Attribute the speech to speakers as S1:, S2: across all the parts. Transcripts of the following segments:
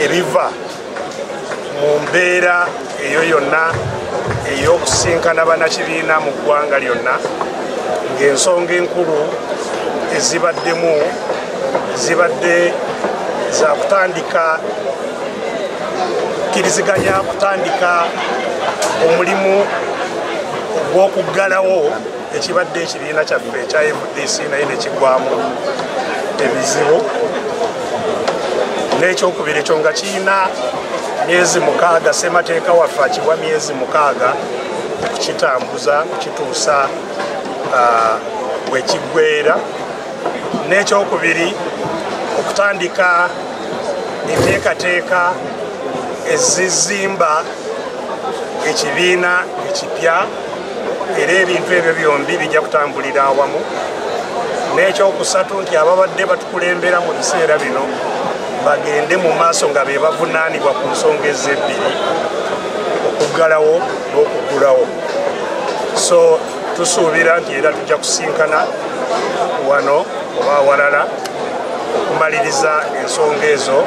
S1: Ebiva mu mbeera eyo yonna ey'okusinkana bannakibiina mu ggwanga lyonna ng'ensonga enkulu ezibaddemu zibadde za kutandika kkiriziganya kutandika omulimu ogw'okuggalawo ekibadde ekibiina kyaffe ekya FDC naye ne kigwamu ebizibu. N'ekyokubiri ekyo nga kirina myezi 6 ssemateeka waffe akiwa myezi 6 okukitambuza kukituusa bwe kiggweera. N'ekyokubiri okutandika enteekateeka ezizimba ekibiina ekipya era ebintu ebyo byombi bijja kutambulira awamu. N'ekyokusatu nti ababadde batukulembera mu biseera bino bagende mu maaso nga be bavunaanibwa ku nsonga ezebbiri okuggalawo n'okuggulawo. So tusuubira nti era tujja kusinkana wano oba awalala okumaliriza ensonga ezo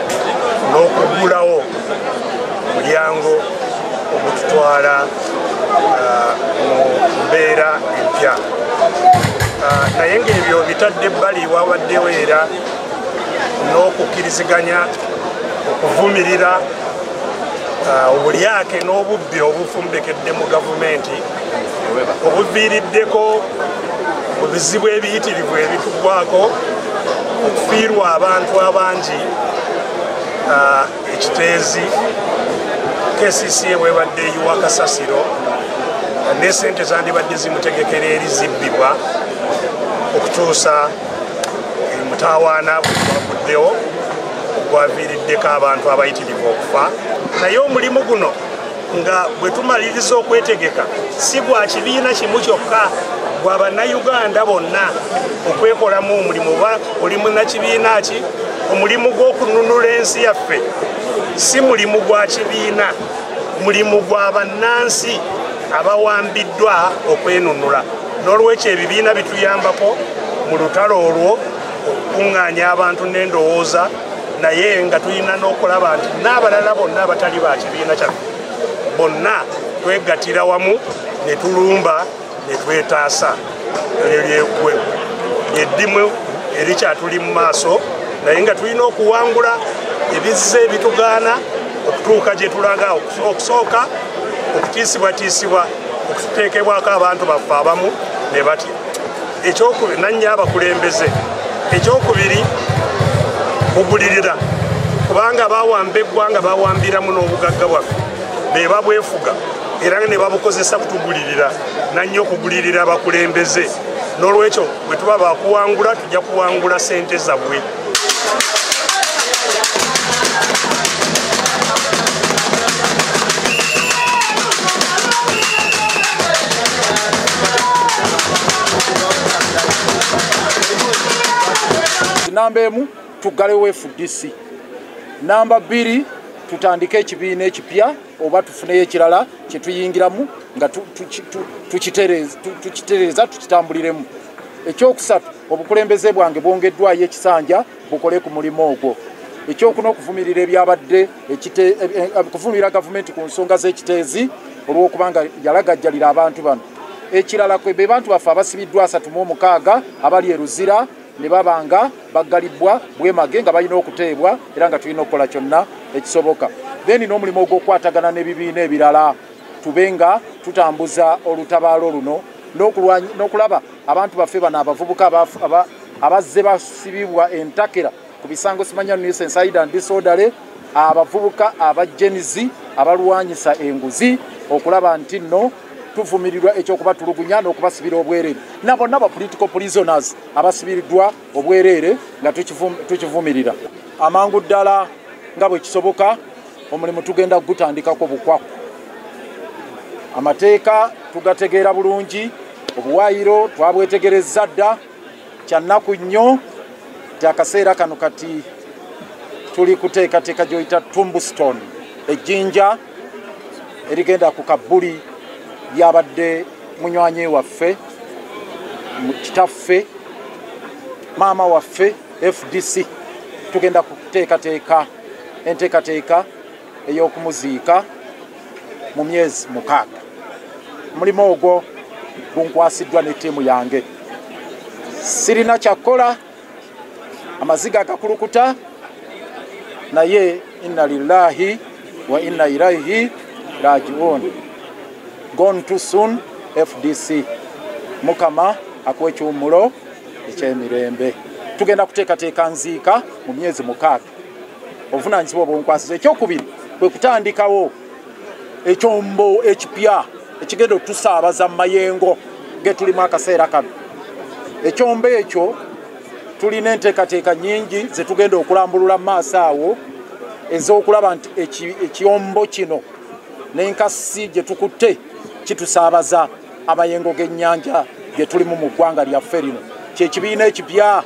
S1: n'okuggulawo mulyango ogututwala mu mbeera empya. Naye ng'ebyo bitadde ebbali wabaddewo era n'okukkiriziganya okuvumirira obulyake n'obubbi obufumbekedde mu gavumenti obuviiriddeko mu bizibu ebiyitirivu ebitugwako okufiirwa abantu abangi ekiteezi KCCA bwebadde eyiwa kasasiro ne ssente zandibadde zimutegekera eri zibbibwa okutuusa mutawaana gwaguddewo gwaviiriddeko abantu abayitirivu okufa. Naye omulimu guno nga bwe tumaliriza okwetegeka si gwa kibiina kimu kyokka, gwa bannayuganda bonna okwekolamu omulimu. Oba oli munnakibiina ki, omulimu gw'okununula ensi yaffe si mulimu gwa kibiina, mulimu gwa bannansi abawambiddwa okwenunula. N'olwekyo ebibiina bituyambako mu lutalo olwo okukuŋŋaanya abantu n'endowooza, naye nga tulina n'okulaba nti n'abalala bonna abatali ba kibiina kyaffe bonna twegattira wamu ne tulumba ne twetaasa. Eddimu erikyatuli mu maaso, naye nga tulina okuwangula ebizza ebitugaana okutuuka gye tulaga. Okusooka okutiisibwatiisibwa okuteekebwako abantu baffe abamu ne batya. Ekyokubiri nannya abakulembeze. Ekyokubiri kugulirira, kubanga bawamba eggwanga bawambiramu n'obugagga bwaffe be babwefuga era ne babukozesa kutugulirira. Nannyo okugulirira abakulembeze. N'olwekyo bwe tuba bakuwangula tujja kuwangula ssente zabwe.
S2: Namba emu tuggalewo FDC. Namba 2 tutandike ekibiina ekipya oba tufuneyo ekirala kye tuyingiramu nga tukitereeza tukitambuliremu. Ekyokusatu obukulembeze bwange bwongeddwayo ekisanja bukole ku mulimu ogwo. Ekyokuna okuvumirira ebyabadde okuvumirira gavumenti ku nsonga z'ekiteezi olw'okubanga yalagajjalira abantu bano. Ekirala kwe be bantu baffe abasibiddwa 36 abali e Luzira ne babanga baggalibwa bwemage nga balina okuteebwa era nga tulina okukola kyonna ekisoboka. Then n'omulimu ogw'okukwatagana n'ebibiina ebirala tubenga tutambuza olutabaalo luno n'okulaba abantu baffe bano abavubuka abazze basibibwa entakera ku bisango simanya nuisance aid and disorderly, abavubuka abajenizi abalwanyisa enguzi, okulaba nti nno tuvumirirwa ekyokubatulugunya n'okubasibira obwereere. Na bonna ba political prisoners abasibiridwa obwereere nga tukivumirira. Amangu ddala nga bwe kisoboka omulimu tugenda gutandikako bukwaku. Amateeka tugategeera bulungi, obuwaayiro twabwetegerezza dda, kyannaku nnyo nti akaseera kano kati tuli kuteekateeka gyoyita Tombstone ejjinja erigenda ku kabbuli lyabadde munywanyi waffe kitaffe maama waffe FDC. Tugenda kuteekateeka enteekateeka ey'okumuziika mu myezi 6. Mulimu ogwo gunkwasiddwa ne ttiimu yange. Sirina kyakola amaziga agakulukuta naye inna lillahi wa inna ilaihi rajiun. Gone too soon FDC. Mukama akuwe ekyumulo eky'emirembe. Tugenda kuteekateeka nziika mu myezi 6. Obuvunaanyizibwa obunkwasiza. Ekyokubiri kwe kutandikawo ekyombo ekipya ekigenda otusaabaza mu mayengo ge tulimu akaseera kano. Ekyombo ekyo tulina enteekateeka nnyingi ze tugenda okulambulula mu maaso awo ez'okulaba nti ekyombo kino n'enkasi gye tukutte kitusaabaza amayengo g'ennyanja ge tulimu mu ggwanga lyaffe lino. Kyekibiina ekipya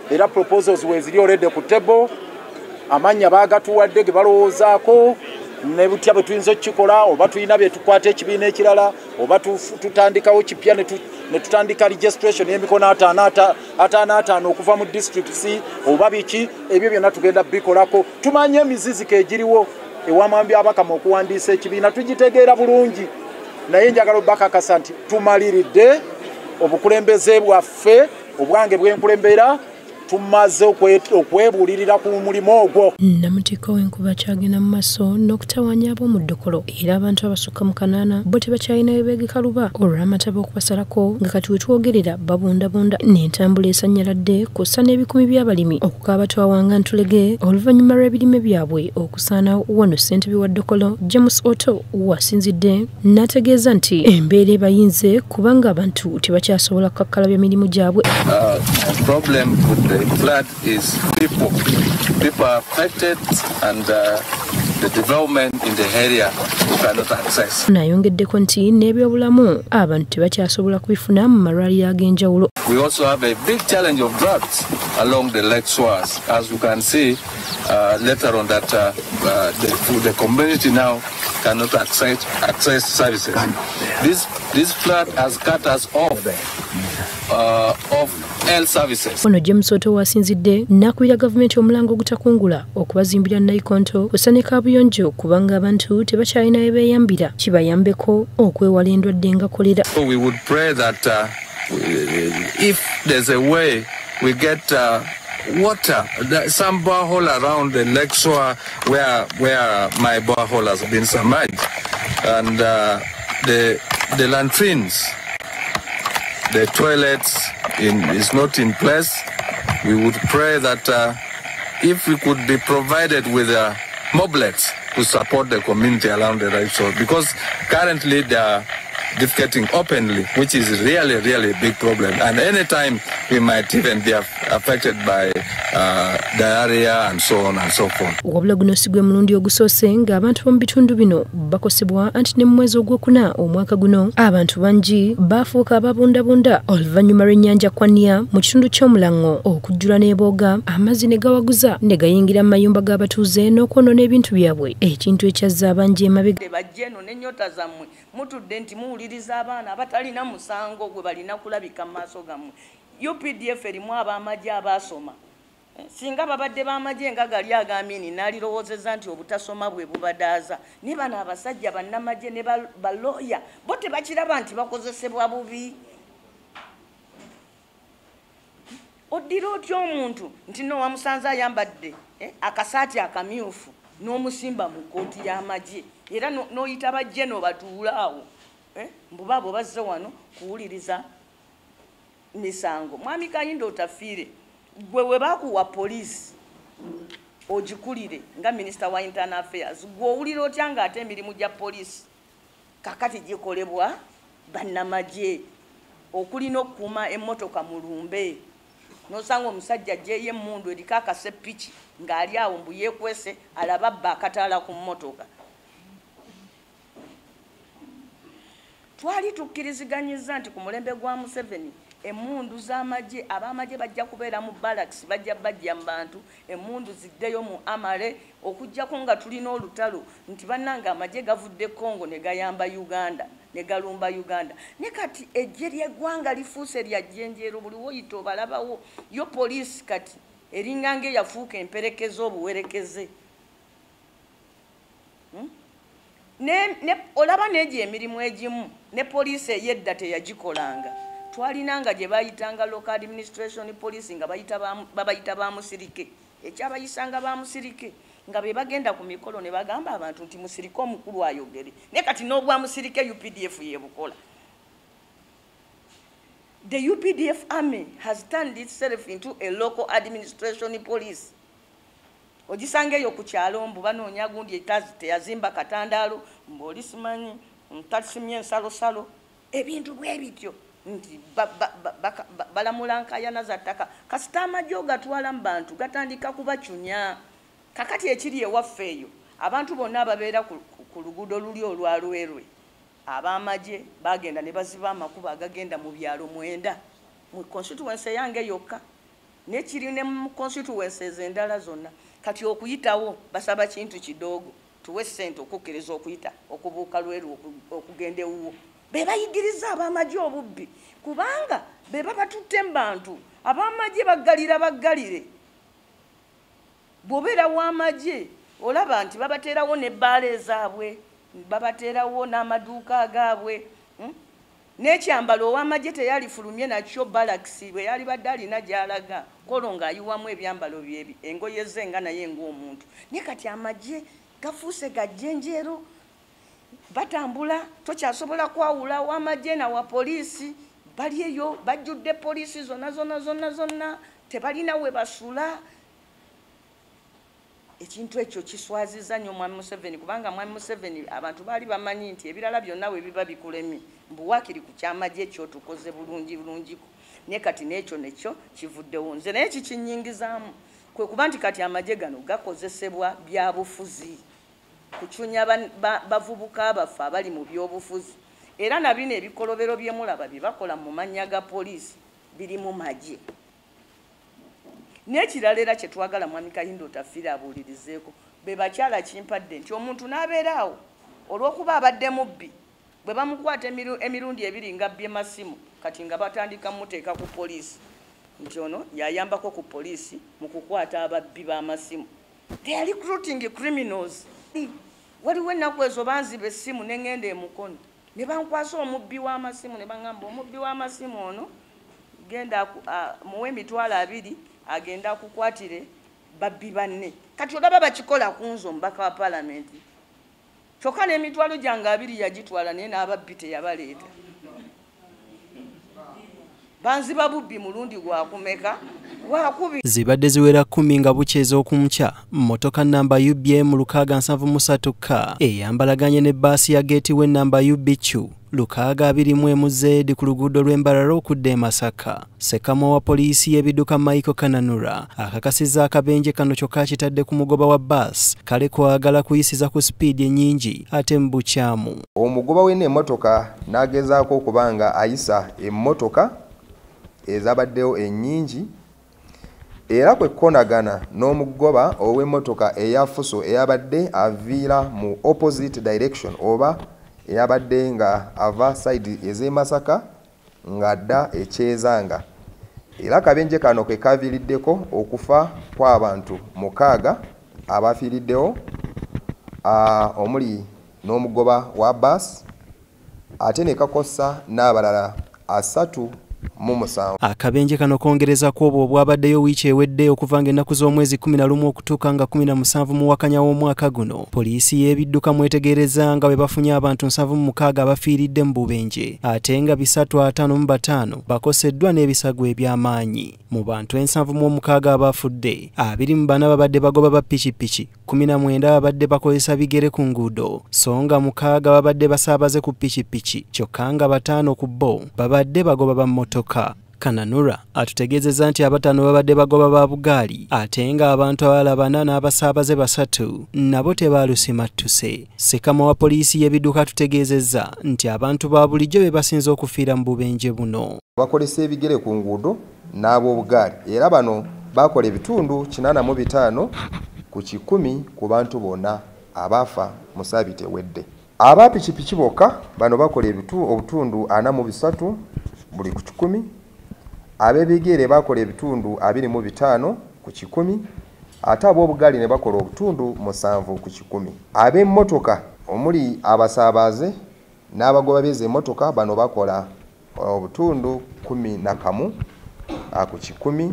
S2: era proposals weeziri olede ku table. Amannya baagatuwadde ge balowoozaako ne butya bwe tuyinza okukikola, oba tulina bye tukwata ekibiina ekirala, oba tutandikawo kipya ne tutandika registration y'emikono 55 okuva mu districts, oba biki ebyo byonna tugenda bikolako. Tumanye emiziziko egiriwo ewamwambi abakama okuwandiisa ekibiina tugitegeera bulungi, naye njagala obakakasa nti tumaliridde obukulembeze bwaffe obwange bw'enkulembera tumaze okwebuulirira ku mulimu ogwo.
S3: Namutika w'enkuba kyagenda mu maaso n'okutawanya ab'omu ddokolo era abantu abasukka mu 8 bo tebakyalina bebeegekaluba olw'amataba okubasalako nga kati we twogerera babundabunda n'entambula esanyaladde kw'ossa n'ebikumi by'abalimi okukaaba twawanga ntulege oluvannyuma lw'ebirime byabwe okusaana wano ssentebe wa ddokolo James Otto wasinzidde n'ategeeza nti embeera ebayinze kubanga abantu tebakyasobola kukakkalabya mirimu gyabwe.
S4: The flood is people are affected and the development in the area we cannot access.
S3: Nayongeddeko nti n'ebyobulamu abantu tebakyasobola kubifuna mu malwaliro ag'enjawulo.
S4: We also have a big challenge of droughts along the lake shores, as you can see later on that the community now cannot access services. This flood has cut us off health services.
S3: Ono James Otto wasinzidde n'akubira gavumenti omulango ogutakungula okubazimbira nayikontho kussa ne kaabuyonjo kubanga abantu tebakyalina bebeeyambira kibayambeko okwewala endwadde nga kolera.
S4: We would pray that if there's a way we get water, some borehole around the lake shore where my borehole has been submerged, and the latrines, the toilets is not in place. We would pray that if we could be provided with moblets to support the community around the lake shore, because currently they are defecating openly, which is really a big problem. And anytime we might even be affected by diarrhea and so on and so forth.
S3: Wabula guno sigwe mulundi ogusoose ng'abantu b'omu bitundu bino bakosebwa anti ne mu mwezi ogwokuna omwaka guno abantu bangi baafuuka ababundabunda oluvannyuma lw'ennyanja Kwanya mu kitundu ky'Omulango okujjula n'ebooga amazzi ne gawaguza ne gayingira mu mayumba g'abatuuze n'okwonoona ebintu byabwe ekintu ekyazza abangi emabega.
S5: Bajje eno n'ennyota zammwe mutudde nti muwuliriza abaana abatalina musango gwe balina kulabika mu maaso gammwe. UPDF erimu ab'amagye abaasoma. Singa babadde b'amagye nga gali agambye n'alirowoozezza nti obutasoma bwe bubadaaza. Ne bano abasajja bannamagye ne balooya bo tebakiraba nti bakozesebwa bubi. Oddira otya omuntu nti no wamusanze ayambadde akasaati akamyufu n'omusimba mu kkooti y'amagye era n'oyita bajje no batuula awo mbuba abo bazze wano kuwuliriza misango. Mwami Kayindo otafiire gwe we bakuwa poliisi ogikulire nga minisita wa internal affairs gwe owulira otya ng'ate emirimu gya poliisi kakati gikolebwa bannamagye okulina okukuuma emmotoka mu lumbe n'osanga omusajja gyeyo emmundu eriko akasepiki ng'ali awo mbu yeekwese alaba bba akataala ku mmotoka. Twali tukkiriziganyiza nti ku mulembe gwa Museveni emundu z'amagye ab'amagye bajja kubeera mu barracks bajja mu bantu emundu ziddeyo mu amale okujjako nga tulina olutalo nti bannange amagye gavudde Congo ne gayamba Uganda ne galumba Uganda ne kati ejje ly'eggwanga lifuuse lya jjenjeero buli woyita obalabawo yo poliisi kati eringa yafuuka emperekeze obuwerekeze olaba n'egyo emirimu egimu ne poliisi ey'edda teyagikolanga twalinanga gye bayitanga local administration police nga babayita ba musirike ekyabayisanga ba musirike nga be bagenda ku mikolo ne bagamba abantu nti musirike omukulu ayogere ne kati n'obwa musirike UPDF yebukola. The UPDF army has turned itself into a local administration police. Ogisangeyo ku kyalo mbu banoonya gundi teyazimba katandaalo mboli simanyi ntasimye ensalo ebintu bwe bityo nti balamula nkayana za ttaka kasita amagye ogatwala mu bantu gatandika kubacunya kakati ekiri ewaffe eyo abantu bonna ababeera ku luguudo luli olwalwerwe ab'amagye bagenda ne baziba amakubo agagenda mu byalo 9 mu constituency yange yokka nekiri ne mu constituency endala zonna kati okuyitawo basaba kintu kidogo tuwe ssente okukkiriza okuyita okubuuka lweru okugenda ewuwo be bayigiriza ab'amagye obubbi kubanga be babatutte mu bantu ab'amagye baggalire bw'obeera w'amagye olaba nti babateerawo n'ebbaala ezaabwe babateerawo n'amaduuka agaabwe n'ekyambalo ow'amagye teyalifulumye nakyo balakisi bwe yali badde alina gy'alaga kolo ng'ayiwamu ebyambalo byebi engoye ze nga naye ng'omuntu naye kati amagye gafuuse gajjenjeero batambula tokyasobola kwawula w'amagye nawa poliisi bali eyo bajjudde poliisi zonna tebalina we basula ekintu ekyo kiswaziza nnyo Mwami Museveni kubanga Mwami Museveni abantu baali bamanyi nti ebirala byonna we biba bikulemye mbuwaakiri ku kyamagye ekyo tukoze bulungiko naye kati n'ekyo kivuddewo nze naye kikinyingizaamu kwe kuba nti kati amagye gano gakozesebwa bya bufuzi kucunya bavubuka abaffe abali mu byobufuzi era na bino ebikolobero byemulaba bye bakola mu mannya ga poliisi biri mu magye. N'ekirala era kye twagala Mwami Kayindo Tafiira abuulirizeeko be bakyala kimpadde nti omuntu n'abeeraawo olw'okuba abadde mubbi bwe bamukwata emirundi ebiri nga bbye masimu kati nga batandika muteeka ku poliisi nti ono yayambako ku poliisi mu kukwata ababbi b'amasimu. They are recruiting criminals. Waliwo ennaku ezo banziba essimu ne ngenda emukono ne bankwasa omubbi w'amasimu ne baŋŋamba omubbi w'amasimu ono genda muwe emitwalo 2 agenda kukwatire babbi banne. Kati olaba bakikola ku nze omubaka wa palamenti kyokka n'emitwalo gyange 2 yagitwala naye n'ababbi teyabaleeta. Banziba bubbi mulundi gwakumeka gwakubiri.
S6: Zibadde ziwera 10 nga bukyeza okunkya mmotoka namba UBM 673K eyambalaganye ne bbaasi ya Gateway namba UBQ 621Z ku luguudo lw'Embarara okudda e Masaka. Sekamo wa poliisi y'ebidduka Michael Kananura akakasizza akabenje kano kyokka kitadde ku mugoba wa bus kale kwagala kuyisiza ku sipiidi ennyingi ate mu bukyamu.
S7: Omugoba w'eno emmotoka n'agezaako okubanga ayisa emmotoka ezabaddewo ennyingi era kwe konagana n'omugoba ow'emmotoka eya Fuso eyabadde aviira mu opposite direction oba eyabadde nga ava side ez'e Masaka ng'adda ekyezanga. Era kabenje kano ke kaviiriddeko okufa kw'abantu 6 abafiiriddewo omuli n'omugoba wa bus ate ne kakosa n'abalala 3 mu 7.
S6: Akabenje kano kongereza ku obwo obwabaddeyo wiiki ewedde okuva ng'ennaku z'omwezi 11 okutuuka nga 17 mu wakanya w'omwaka guno. Poliisi y'ebidduka mwetegereza nga bwe bafunye abantu 76 abafiiridde mu bubenje ate nga 355 bakoseddwa n'ebisago eby'amaanyi. Mu bantu 76 abafudde 24 babadde bagoba ba pikipiki 19 babadde bakozesa bigere ku nguudo so nga 6 babadde basaabaze ku pikipiki kyokka nga 5 ku bo babadde bagoba ba mmotoka. Kananura atutegeezezza nti abataano babadde bagoba ba bugaali ate nga abantu abalala 4 n'abasaabaze 3 nabo tebaalusimattuse. Sekama wa poliisi y'ebidduka atutegeezezza nti abantu ba bulijjo be basinze okufiira mu bubenje buno.
S7: Bakolesa ebigere ku nguudo n'ab'obugaali era bano bakola ebitundu 85 ku 100 ku bantu bonna abaafa mu Ssabbiiti ewedde. Aba pikipiki bokka bano bakola obutundu 43 buli ku 100. Ab'ebigere bakola ebitundu 25 ku 100 ate ab'obugaali ne bakola obutundu 7 ku 100. Ab'emmotoka omuli abasaabaze n'abagoba b'emmotoka bano bakola obutundu 11 ku 100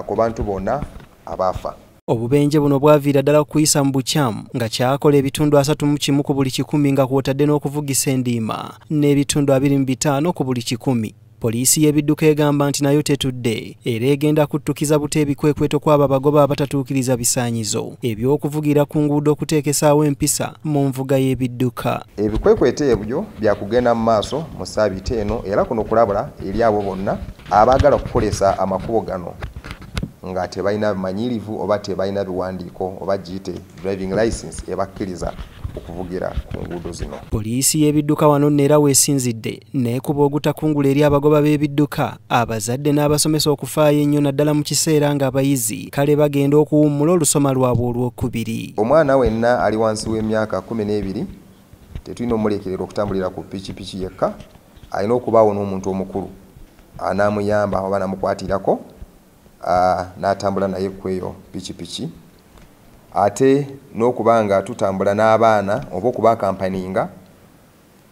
S7: ku bantu bonna abaafa.
S6: Obubenje buno bwaviira ddala kuyisa mu bukyamu nga kyakola ebitundu 31 ku buli 100 nga kw'otadde n'okuvugisa endiima n'ebitundu 25 ku buli 100. Poliisi y'ebidduka egamba nti nayo tetudde era egenda kuttukiza buto ebikwekweto kw'abo abagoba abatatuukiriza bisaanyizo eby'okuvugira ku nguudo okuteekesaawo empisa mu nvuga y'ebidduka.
S7: Ebikwekweto ebyo byakugenda mu maaso mu Ssabbiiti eno era kuno kulabula eri abo bonna abaagala okukolesa amakubo gano nga tebalina bimanyirivu oba tebalina biwandiiko oba giyite driving license ebakkiriza okuvugira ku nguudo zino.
S6: Poliisi y'ebidduka wano neera weesinzidde neekuba ogutakungula eri abagoba b'ebidduka abazadde n'abasomesa okufaayo ennyo naddala mu kiseera ng'abayizi kale bagenda okuwummula olusoma lwabwe olwokubiri.
S7: Omwana wenna ali wansi w'emyaka 12 tetulina omulekerera okutambulira ku pikipiki yekka, alina okubaawo n'omuntu omukulu anaamuyamba oba namukwatirako n'atambula naye ku eyo pikipiki. Ate n'okubanga tutambula n'abaana oba okubaakampaninga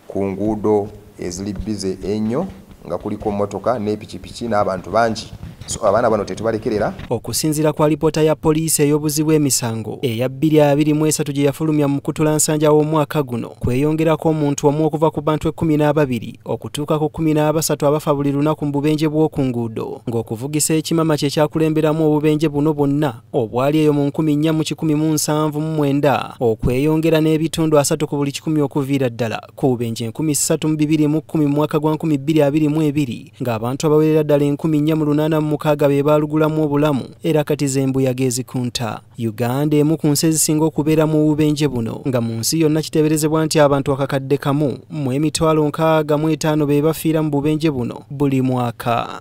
S7: ku nguudo eziri bize ennyo nga kuliko mmotoka n'epikipiki n'abantu bangi. So abaana bano tetubalekerera.
S6: Okusinziira kwa lipoota ya poliisi ey'obuzi bw'emisango eya 2023 gye yafulumya mu Kutula Nsanja w'omwaka guno kweyongerako omuntu omu okuva ku bantu 12 okutuuka ku 13 abafa buli lunaku mu bubenje bw'oku nguudo ng'okuvugisa ekimama kye kyakulemberamu obubenje buno bwonna obwali eyo mu 1979 okweyongera n'ebitundu 3 ku buli 100 okuviira ddala ku bubenje 3210 mu mwaka gwa 2022 ng'abantu abawerera ddala 1486 be baalugulamu obulamu era kati z'embuyaga ezikunta. Uganda emu ku nsi ezisinga okubeera mu bubenje buno nga mu nsi yonna kiteeberezebwa nti abantu akakadde kamu mu emitwalo 65 be bafiira mu bubenje buno buli mwaka.